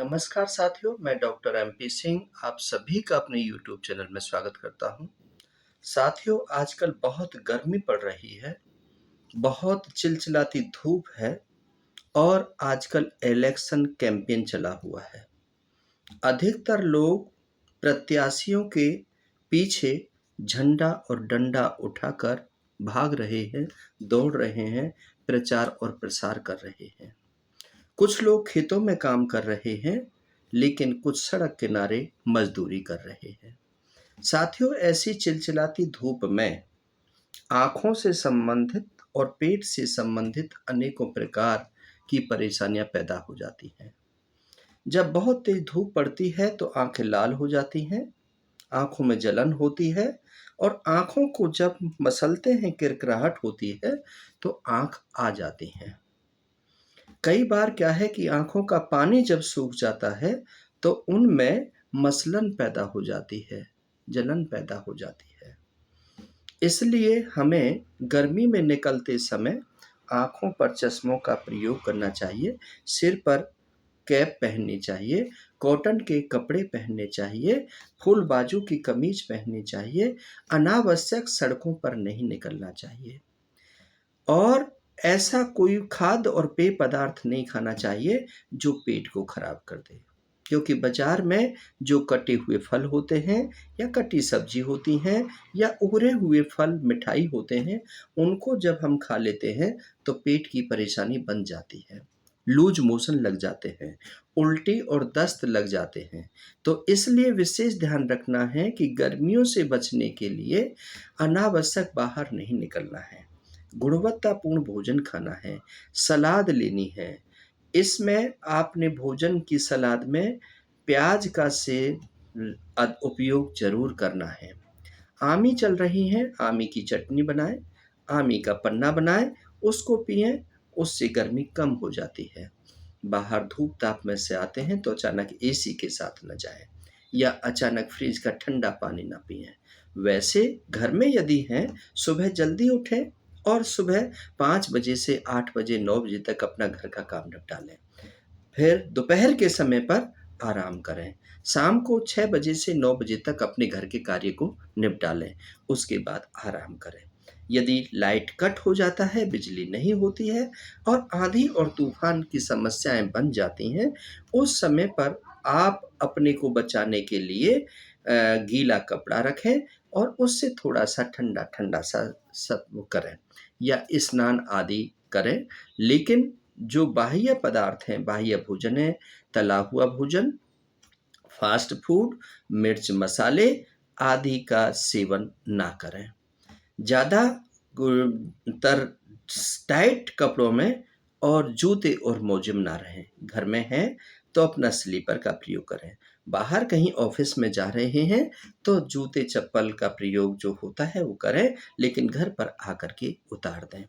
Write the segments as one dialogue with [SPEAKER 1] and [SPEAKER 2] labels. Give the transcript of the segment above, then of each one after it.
[SPEAKER 1] नमस्कार साथियों, मैं डॉक्टर एमपी सिंह आप सभी का अपने यूट्यूब चैनल में स्वागत करता हूं। साथियों, आजकल बहुत गर्मी पड़ रही है, बहुत चिलचिलाती धूप है और आजकल इलेक्शन कैंपेन चला हुआ है। अधिकतर लोग प्रत्याशियों के पीछे झंडा और डंडा उठाकर भाग रहे हैं, दौड़ रहे हैं, प्रचार और प्रसार कर रहे हैं। कुछ लोग खेतों में काम कर रहे हैं, लेकिन कुछ सड़क किनारे मजदूरी कर रहे हैं। साथियों, ऐसी चिलचिलाती धूप में आँखों से संबंधित और पेट से संबंधित अनेकों प्रकार की परेशानियाँ पैदा हो जाती हैं। जब बहुत तेज धूप पड़ती है तो आँखें लाल हो जाती हैं, आँखों में जलन होती है और आँखों को जब मसलते हैं, किरकिराहट होती है तो आँख आ जाती हैं। कई बार क्या है कि आँखों का पानी जब सूख जाता है तो उनमें मसलन पैदा हो जाती है, जलन पैदा हो जाती है। इसलिए हमें गर्मी में निकलते समय आँखों पर चश्मों का प्रयोग करना चाहिए, सिर पर कैप पहननी चाहिए, कॉटन के कपड़े पहनने चाहिए, फुल बाजू की कमीज पहननी चाहिए, अनावश्यक सड़कों पर नहीं निकलना चाहिए और ऐसा कोई खाद्य और पेय पदार्थ नहीं खाना चाहिए जो पेट को खराब कर दे, क्योंकि बाजार में जो कटे हुए फल होते हैं या कटी सब्जी होती हैं या उगरे हुए फल मिठाई होते हैं, उनको जब हम खा लेते हैं तो पेट की परेशानी बन जाती है, लूज मोशन लग जाते हैं, उल्टी और दस्त लग जाते हैं। तो इसलिए विशेष ध्यान रखना है कि गर्मियों से बचने के लिए अनावश्यक बाहर नहीं निकलना है, गुणवत्तापूर्ण भोजन खाना है, सलाद लेनी है। इसमें आपने भोजन की सलाद में प्याज का से उपयोग ज़रूर करना है। आमी चल रही हैं, आमी की चटनी बनाएँ, आमी का पन्ना बनाएँ, उसको पिएँ, उससे गर्मी कम हो जाती है। बाहर धूप ताप में से आते हैं तो अचानक एसी के साथ न जाएँ या अचानक फ्रिज का ठंडा पानी ना पिएँ। वैसे घर में यदि हैं, सुबह जल्दी उठें और सुबह 5 बजे से 8 बजे 9 बजे तक अपना घर का काम निपटा लें। फिर दोपहर के समय पर आराम करें। शाम को 6 बजे से 9 बजे तक अपने घर के कार्य को निपटा लें, उसके बाद आराम करें। यदि लाइट कट हो जाता है, बिजली नहीं होती है और आंधी और तूफान की समस्याएँ बन जाती हैं, उस समय पर आप अपने को बचाने के लिए गीला कपड़ा रखें और उससे थोड़ा-सा ठंडा-ठंडा सा सब वो करें या स्नान आदि करें। लेकिन जो बाह्य पदार्थ हैं, बाह्य भोजन है, तला हुआ भोजन, फ़ास्ट फूड, मिर्च मसाले आदि का सेवन ना करें। ज़्यादा तर टाइट कपड़ों में और जूते और मोजे में ना रहें। घर में हैं तो अपना स्लीपर का प्रयोग करें। बाहर कहीं ऑफ़िस में जा रहे हैं तो जूते चप्पल का प्रयोग जो होता है वो करें, लेकिन घर पर आकर के उतार दें।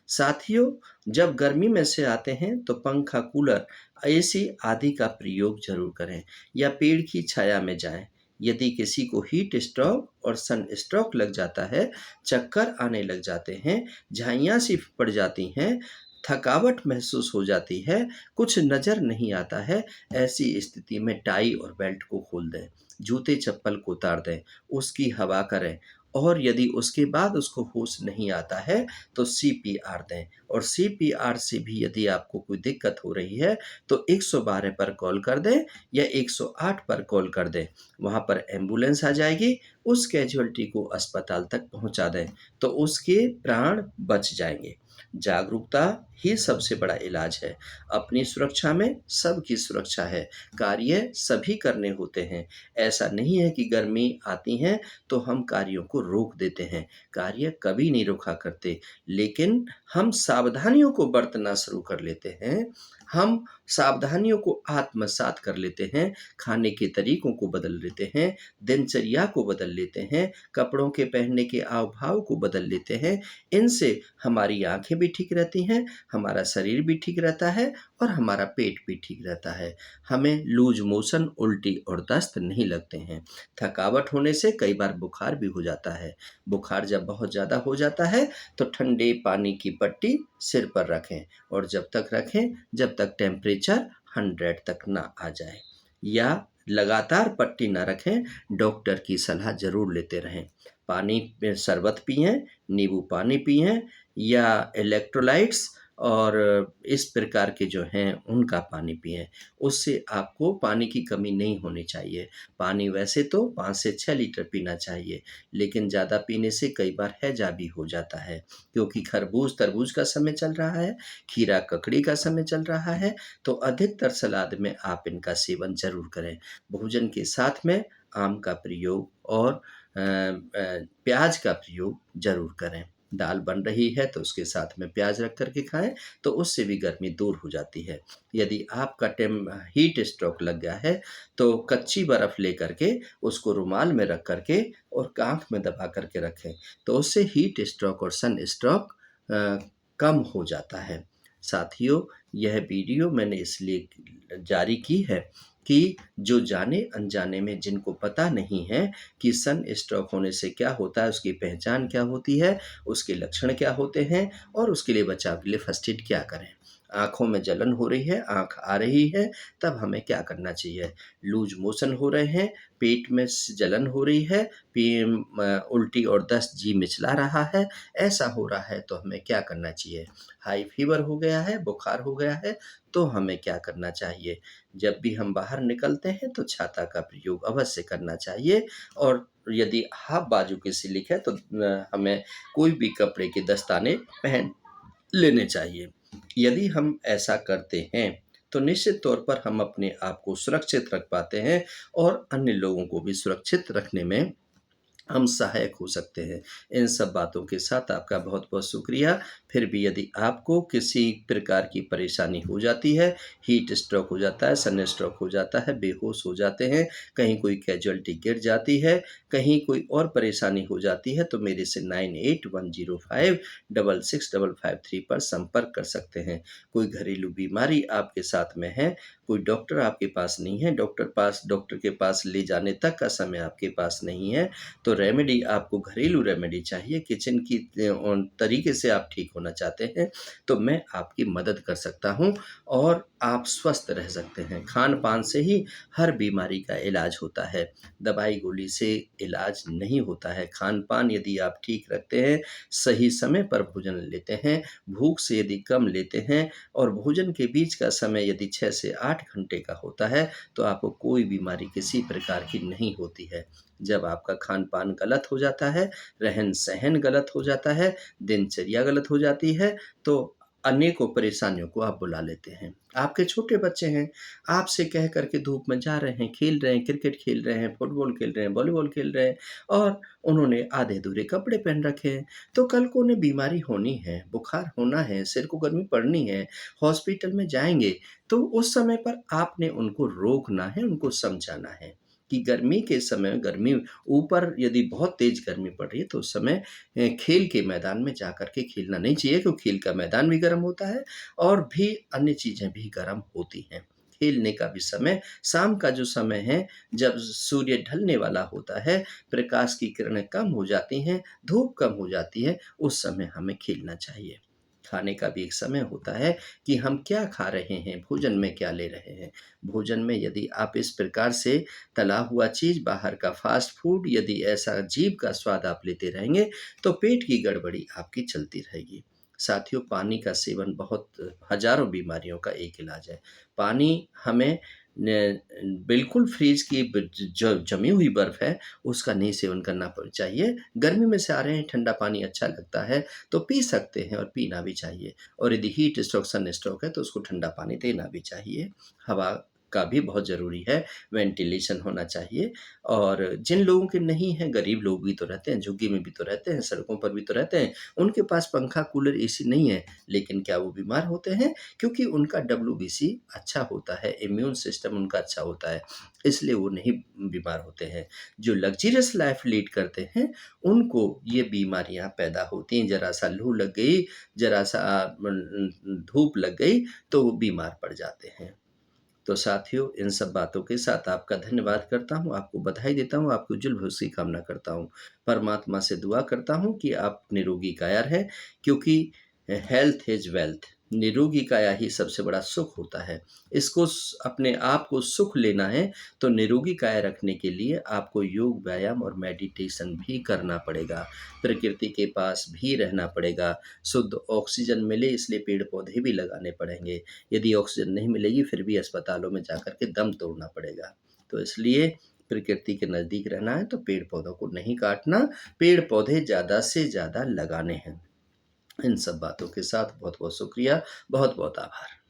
[SPEAKER 1] साथियों, जब गर्मी में से आते हैं तो पंखा, कूलर, एसी आदि का प्रयोग ज़रूर करें या पेड़ की छाया में जाएँ। यदि किसी को हीट स्ट्रोक और सन स्ट्रोक लग जाता है, चक्कर आने लग जाते हैं, झाइयाँ सी पड़ जाती हैं, थकावट महसूस हो जाती है, कुछ नज़र नहीं आता है, ऐसी स्थिति में टाई और बेल्ट को खोल दें, जूते चप्पल को उतार दें, उसकी हवा करें और यदि उसके बाद उसको होश नहीं आता है तो सीपीआर दें और सीपीआर से भी यदि आपको कोई दिक्कत हो रही है तो 112 पर कॉल कर दें या 108 पर कॉल कर दें। वहाँ पर एम्बुलेंस आ जाएगी, उस कैजुअल्टी को अस्पताल तक पहुँचा दें तो उसके प्राण बच जाएँगे। जागरूकता ही सबसे बड़ा इलाज है। अपनी सुरक्षा में सबकी सुरक्षा है। कार्य सभी करने होते हैं। ऐसा नहीं है कि गर्मी आती है तो हम कार्यों को रोक देते हैं। कार्य कभी नहीं रोका करते, लेकिन हम सावधानियों को बरतना शुरू कर लेते हैं। हम सावधानियों को आत्मसात कर लेते हैं, खाने के तरीकों को बदल लेते हैं, दिनचर्या को बदल लेते हैं, कपड़ों के पहनने के हाव-भाव को बदल लेते हैं। इनसे हमारी आँखें भी ठीक रहती हैं, हमारा शरीर भी ठीक रहता है और हमारा पेट भी ठीक रहता है। हमें लूज़ मोशन, उल्टी और दस्त नहीं लगते हैं। थकावट होने से कई बार बुखार भी हो जाता है। बुखार जब बहुत ज़्यादा हो जाता है तो ठंडे पानी की पट्टी सिर पर रखें और जब तक रखें जब तक टेम्परेचर 100 तक ना आ जाए, या लगातार पट्टी ना रखें, डॉक्टर की सलाह ज़रूर लेते रहें। पानी में शरबत पिएँ, नींबू पानी पिएँ या इलेक्ट्रोलाइट्स और इस प्रकार के जो हैं उनका पानी पिएँ। उससे आपको पानी की कमी नहीं होनी चाहिए। पानी वैसे तो 5 से 6 लीटर पीना चाहिए, लेकिन ज़्यादा पीने से कई बार हैजा भी हो जाता है, क्योंकि खरबूज तरबूज का समय चल रहा है, खीरा ककड़ी का समय चल रहा है, तो अधिकतर सलाद में आप इनका सेवन ज़रूर करें। भोजन के साथ में आम का प्रयोग और प्याज का प्रयोग ज़रूर करें। दाल बन रही है तो उसके साथ में प्याज रख कर के खाएँ, तो उससे भी गर्मी दूर हो जाती है। यदि आपका हीट स्ट्रोक लग गया है, तो कच्ची बर्फ़ लेकर के उसको रुमाल में रख कर के और आँख में दबा कर के रखें, तो उससे हीट स्ट्रोक और सन स्ट्रोक कम हो जाता है। साथियों, यह वीडियो मैंने इसलिए जारी की है कि जो जाने-अनजाने में जिनको पता नहीं है कि सन स्ट्रोक होने से क्या होता है, उसकी पहचान क्या होती है, उसके लक्षण क्या होते हैं और उसके लिए बचाव के लिए फर्स्ट एड क्या करें। आँखों में जलन हो रही है, आँख आ रही है, तब हमें क्या करना चाहिए? लूज़ मोशन हो रहे हैं, पेट में जलन हो रही है, उल्टी और दस्त, जी मिचला रहा है, ऐसा हो रहा है तो हमें क्या करना चाहिए? हाई फ़ीवर हो गया है, बुखार हो गया है, तो हमें क्या करना चाहिए? जब भी हम बाहर निकलते हैं तो छाता का प्रयोग अवश्य करना चाहिए, और यदि हाफ बाजू की स्लिप है तो हमें कोई भी कपड़े के दस्ताने पहन लेने चाहिए। यदि हम ऐसा करते हैं, तो निश्चित तौर पर हम अपने आप को सुरक्षित रख पाते हैं और अन्य लोगों को भी सुरक्षित रखने में हम सहायक हो सकते हैं। इन सब बातों के साथ आपका बहुत-बहुत शुक्रिया। फिर भी यदि आपको किसी प्रकार की परेशानी हो जाती है, हीट स्ट्रोक हो जाता है, सन स्ट्रोक हो जाता है, बेहोश हो जाते हैं, कहीं कोई कैजुअल्टी गिर जाती है, कहीं कोई और परेशानी हो जाती है, तो मेरे से 9810566553 पर संपर्क कर सकते हैं। कोई घरेलू बीमारी आपके साथ में है, कोई डॉक्टर आपके पास नहीं है, डॉक्टर के पास ले जाने तक का समय आपके पास नहीं है, तो रेमेडी आपको घरेलू रेमेडी चाहिए, किचन की तरीके से आप ठीक होना चाहते हैं, तो मैं आपकी मदद कर सकता हूँ और आप स्वस्थ रह सकते हैं। खान-पान से ही हर बीमारी का इलाज होता है, दवाई-गोली से इलाज नहीं होता है। खान-पान यदि आप ठीक रखते हैं, सही समय पर भोजन लेते हैं, भूख से यदि कम लेते हैं और भोजन के बीच का समय यदि 6 से 8 घंटे का होता है, तो आपको कोई बीमारी किसी प्रकार की नहीं होती है। जब आपका खान-पान गलत हो जाता है, रहन-सहन गलत हो जाता है, दिनचर्या गलत हो जाती है, तो अनेकों परेशानियों को आप बुला लेते हैं। आपके छोटे बच्चे हैं, आपसे कह कर के धूप में जा रहे हैं, खेल रहे हैं, क्रिकेट खेल रहे हैं, फुटबॉल खेल रहे हैं, वॉलीबॉल खेल रहे हैं और उन्होंने आधे-अधूरे कपड़े पहन रखे हैं, तो कल को उन्हें बीमारी होनी है, बुखार होना है, सिर को गर्मी पड़नी है, हॉस्पिटल में जाएँगे, तो उस समय पर आपने उनको रोकना है, उनको समझाना है कि गर्मी के समय गर्मी ऊपर यदि बहुत तेज़ गर्मी पड़ रही है, तो उस समय खेल के मैदान में जाकर के खेलना नहीं चाहिए, क्योंकि खेल का मैदान भी गर्म होता है और भी अन्य चीज़ें भी गर्म होती हैं। खेलने का भी समय शाम का जो समय है, जब सूर्य ढलने वाला होता है, प्रकाश की किरणें कम हो जाती हैं, धूप कम हो जाती है, उस समय हमें खेलना चाहिए। खाने का भी एक समय होता है कि हम क्या खा रहे हैं, भोजन में क्या ले रहे हैं। भोजन में यदि आप इस प्रकार से तला हुआ चीज़, बाहर का फ़ास्ट फ़ूड, यदि ऐसा जीभ का स्वाद आप लेते रहेंगे, तो पेट की गड़बड़ी आपकी चलती रहेगी। साथियों, पानी का सेवन बहुत हज़ारों बीमारियों का एक इलाज है। पानी हमें बिल्कुल फ्रिज की जो जमी हुई बर्फ़ है, उसका नहीं सेवन करना चाहिए। गर्मी में से आ रहे हैं, ठंडा पानी अच्छा लगता है, तो पी सकते हैं और पीना भी चाहिए, और यदि हीट स्ट्रोक, सन स्ट्रोक है, तो उसको ठंडा पानी देना भी चाहिए। हवा का भी बहुत ज़रूरी है, वेंटिलेशन होना चाहिए, और जिन लोगों के नहीं है, गरीब लोग भी तो रहते हैं, झुग्गी में भी तो रहते हैं, सड़कों पर भी तो रहते हैं, उनके पास पंखा, कूलर, एसी नहीं है, लेकिन क्या वो बीमार होते हैं? क्योंकि उनका डब्ल्यूबीसी अच्छा होता है, इम्यून सिस्टम उनका अच्छा होता है, इसलिए वो नहीं बीमार होते हैं। जो लग्ज़रियस लाइफ़ लीड करते हैं, उनको ये बीमारियाँ पैदा होती हैं। ज़रा-सा लू लग गई, ज़रा-सा धूप लग गई, तो वो बीमार पड़ जाते हैं। तो साथियों, इन सब बातों के साथ आपका धन्यवाद करता हूँ, आपको बधाई देता हूँ, आपके उज्जवल भविष्य की कामना करता हूँ। परमात्मा से दुआ करता हूँ कि आप निरोगी काया रहें, क्योंकि हेल्थ इज़ वेल्थ। निरोगी काया ही सबसे बड़ा सुख होता है। इसको अपने आप को सुख लेना है तो निरोगी काया रखने के लिए आपको योग, व्यायाम और मेडिटेशन भी करना पड़ेगा। प्रकृति के पास भी रहना पड़ेगा। शुद्ध ऑक्सीजन मिले इसलिए पेड़-पौधे भी लगाने पड़ेंगे। यदि ऑक्सीजन नहीं मिलेगी फिर भी अस्पतालों में जाकर के दम तोड़ना पड़ेगा। तो इसलिए प्रकृति के नज़दीक रहना है तो पेड़-पौधों को नहीं काटना, पेड़-पौधे ज़्यादा से ज़्यादा लगाने हैं। इन सब बातों के साथ बहुत-बहुत शुक्रिया, बहुत-बहुत आभार।